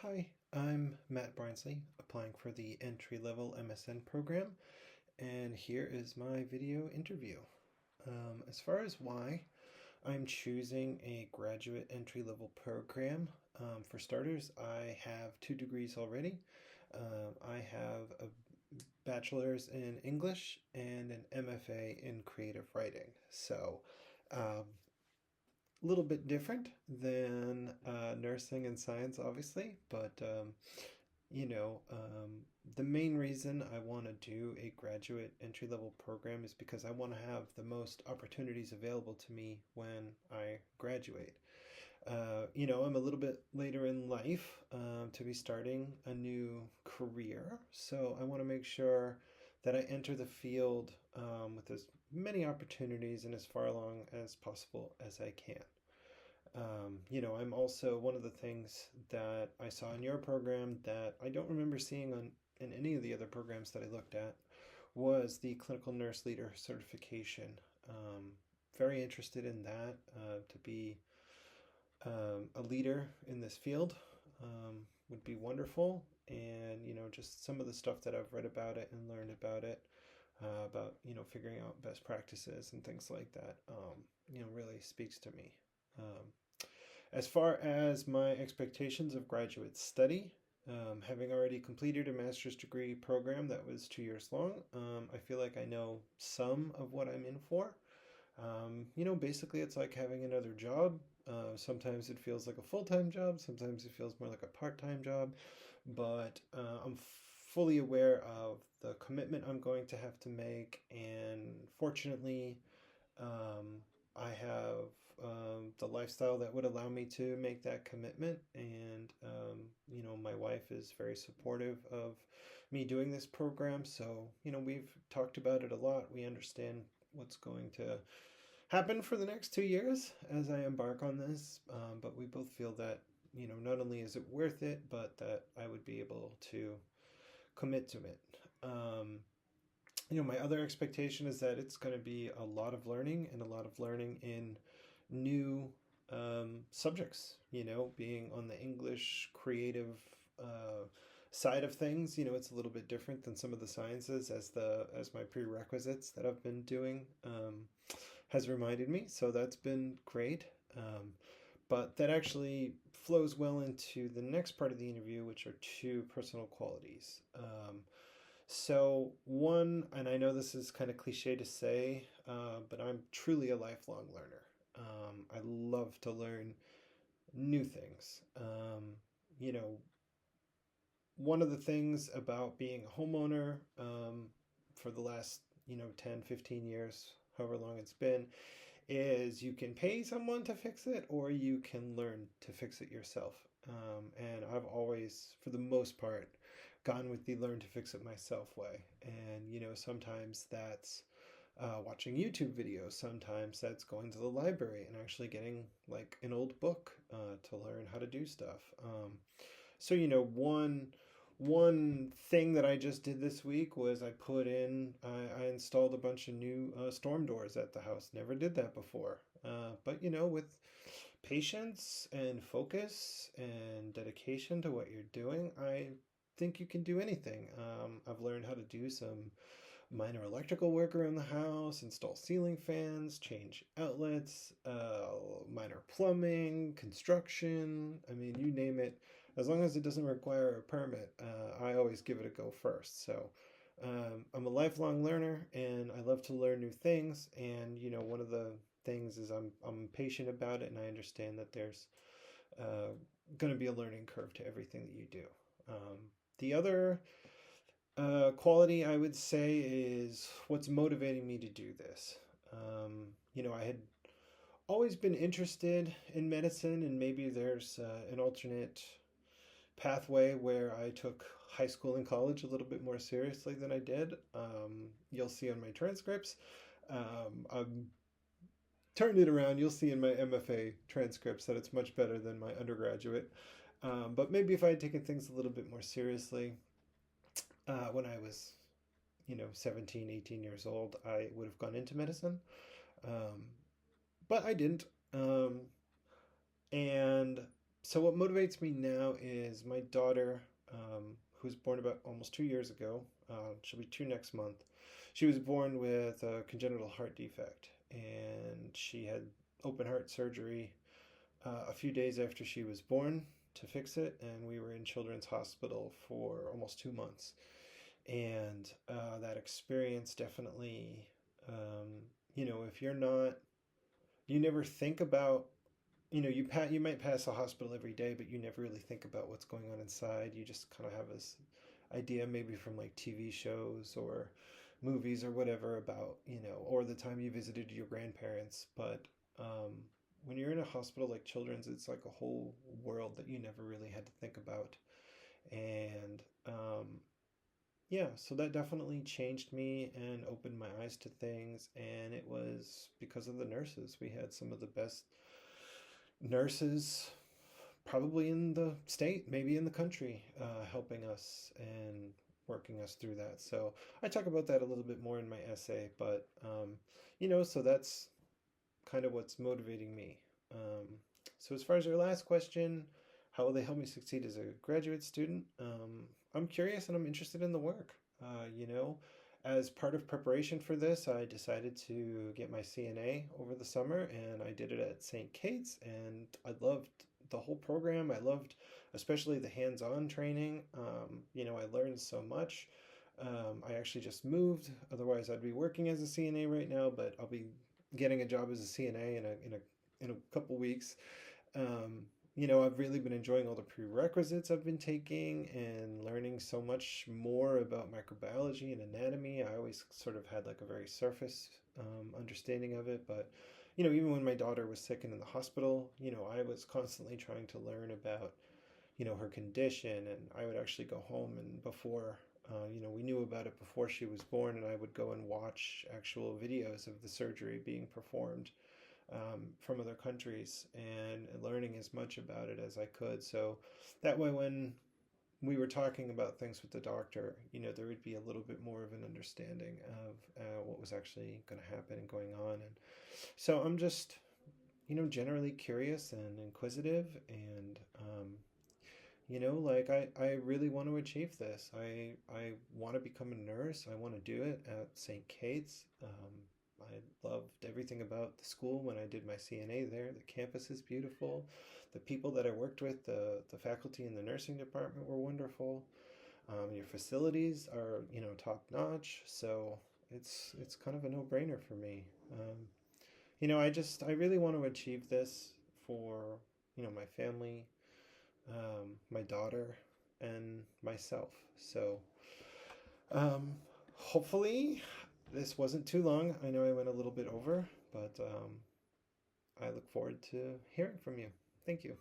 Hi, I'm Matt Brinsley, applying for the entry-level MSN program, and here is my video interview. As far as why I'm choosing a graduate entry-level program, for starters, I have 2 degrees already. I have a bachelor's in English and an MFA in creative writing. So, a little bit different than nursing and science, obviously, but you know, um, the main reason I want to do a graduate entry level program is because I want to have the most opportunities available to me when I graduate. I'm a little bit later in life to be starting a new career, so I want to make sure that I enter the field with as many opportunities and as far along as possible as I can. I'm also one of the things that I saw in your program that I don't remember seeing on in any of the other programs that I looked at was the clinical nurse leader certification. Um, Very interested in that to be a leader in this field would be wonderful. And just some of the stuff that I've read about it and learned about it, about figuring out best practices and things like that, really speaks to me. Um, as far as my expectations of graduate study, having already completed a master's degree program that was 2 years long, I feel like I know some of what I'm in for. Basically, it's like having another job. Sometimes it feels like a full-time job, sometimes it feels more like a part-time job, but I'm fully aware of the commitment I'm going to have to make, and fortunately, um, I have the lifestyle that would allow me to make that commitment. And, my wife is very supportive of me doing this program. So, we've talked about it a lot. We understand what's going to happen for the next 2 years as I embark on this. But we both feel that, not only is it worth it, but that I would be able to commit to it. Um, my other expectation is that it's going to be a lot of learning and a lot of learning in new subjects. Being on the English creative side of things, it's a little bit different than some of the sciences, as my prerequisites that I've been doing has reminded me. So that's been great. But that actually flows well into the next part of the interview, which are two personal qualities. So, one, and I know this is kind of cliche to say, but I'm truly a lifelong learner. I love to learn new things. You know, One of the things about being a homeowner for the last, 10, 15 years, however long it's been, is you can pay someone to fix it or you can learn to fix it yourself. And I've always, for the most part, gone with the learn to fix it myself way. And, sometimes that's watching YouTube videos, sometimes that's going to the library and actually getting like an old book to learn how to do stuff. One thing that I just did this week was I installed a bunch of new storm doors at the house. Never did that before. But with patience and focus and dedication to what you're doing, I think you can do anything. I've learned how to do some minor electrical work around the house, install ceiling fans, change outlets, minor plumbing, construction. I mean, you name it. As long as it doesn't require a permit, I always give it a go first. So I'm a lifelong learner, and I love to learn new things. And one of the things is I'm patient about it, and I understand that there's uh, going to be a learning curve to everything that you do. The other quality I would say is what's motivating me to do this. I had always been interested in medicine, and maybe there's an alternate pathway where I took high school and college a little bit more seriously than I did. You'll see on my transcripts. I've turned it around. You'll see in my MFA transcripts that it's much better than my undergraduate. But maybe if I had taken things a little bit more seriously when I was 17, 18 years old, I would have gone into medicine. Um, but I didn't. And So what motivates me now is my daughter, who was born about almost 2 years ago. She'll be two next month. She was born with a congenital heart defect, and she had open heart surgery a few days after she was born to fix it, and we were in Children's Hospital for almost 2 months. And that experience definitely, if you're not, you never think about, you might pass a hospital every day, but you never really think about what's going on inside. You just kind of have this idea, maybe from like TV shows or movies or whatever, about, or the time you visited your grandparents. But um, when you're in a hospital like Children's, it's like a whole world that you never really had to think about. And yeah, so that definitely changed me and opened my eyes to things. And it was because of the nurses. We had some of the best nurses probably in the state, maybe in the country, helping us and working us through that. So I talk about that a little bit more in my essay, but so that's kind of what's motivating me. Um, so as far as your last question, how will they help me succeed as a graduate student? I'm curious and I'm interested in the work. As part of preparation for this, I decided to get my CNA over the summer, and I did it at St. Kate's, and I loved the whole program. I loved especially the hands-on training. I learned so much. I actually just moved. Otherwise, I'd be working as a CNA right now, but I'll be getting a job as a CNA in a couple weeks. I've really been enjoying all the prerequisites I've been taking and learning so much more about microbiology and anatomy. I always sort of had like a very surface understanding of it, but even when my daughter was sick and in the hospital, I was constantly trying to learn about her condition, and I would actually go home and before we knew about it before she was born, and I would go and watch actual videos of the surgery being performed from other countries and learning as much about it as I could. So that way, when we were talking about things with the doctor, there would be a little bit more of an understanding of what was actually going to happen and going on. And so I'm just, generally curious and inquisitive, and like I really want to achieve this. I want to become a nurse. I want to do it at St. Kate's. I loved everything about the school when I did my CNA there. The campus is beautiful. The people that I worked with, the faculty in the nursing department were wonderful. Your facilities are, top notch. So it's kind of a no-brainer for me. I really want to achieve this for, my family, my daughter, and myself. So hopefully this wasn't too long. I know I went a little bit over, but I look forward to hearing from you. Thank you.